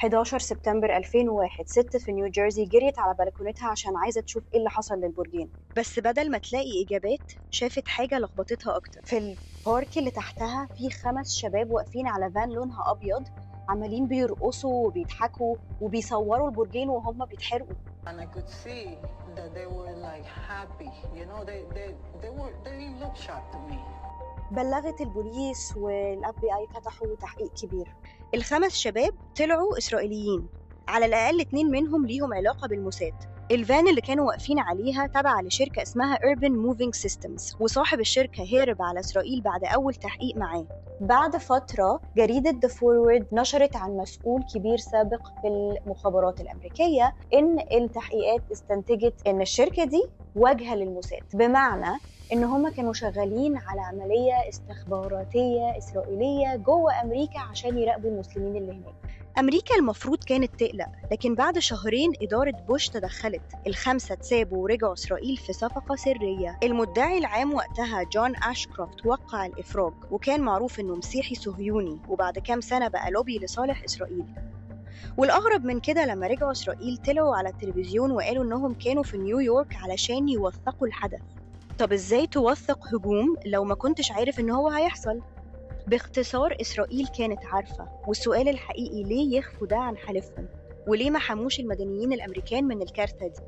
11 سبتمبر 2001 ست في نيوجيرسي جريت على بلكونتها عشان عايزة تشوف ايه اللي حصل للبرجين. بس بدل ما تلاقي إجابات شافت حاجة لخبطتها أكتر. في البارك اللي تحتها في 5 شباب واقفين على فان لونها أبيض، عمالين بيرقصوا وبيضحكوا وبيصوروا البرجين وهم بيتحرقوا. And I could see that they were like happy, they didn't look shocked to me. بلغت البوليس والأف بي آي فتحوا تحقيق كبير. ال5 شباب طلعوا إسرائيليين، على الأقل 2 منهم ليهم علاقة بالموساد. الفان اللي كانوا واقفين عليها تابعة لشركة اسمها Urban Moving Systems، وصاحب الشركة هرب على إسرائيل بعد أول تحقيق معاه. بعد فترة جريدة The Forward نشرت عن مسؤول كبير سابق في المخابرات الأمريكية إن التحقيقات استنتجت إن الشركة دي واجهة للموساد، بمعنى إن هم كانوا شغالين على عملية استخباراتية إسرائيلية جوه أمريكا عشان يراقبوا المسلمين اللي هناك. أمريكا المفروض كانت تقلق، لكن بعد شهرين إدارة بوش تدخلت. ال5 اتسابوا ورجعوا إسرائيل في صفقة سرية. المدعي العام وقتها جون أشكروفت وقع الإفراج، وكان معروف إنه مسيحي صهيوني، وبعد كام سنة بقى لوبي لصالح إسرائيل. والأغرب من كده لما رجعوا إسرائيل طلعوا على التلفزيون وقالوا إنهم كانوا في نيويورك علشان يوثقوا الحدث. طب إزاي توثق هجوم لو ما كنتش عارف إن هو هيحصل؟ باختصار إسرائيل كانت عارفة، والسؤال الحقيقي ليه يخفوا ده عن حليفهم؟ وليه ما حموش المدنيين الأمريكان من الكارثة دي؟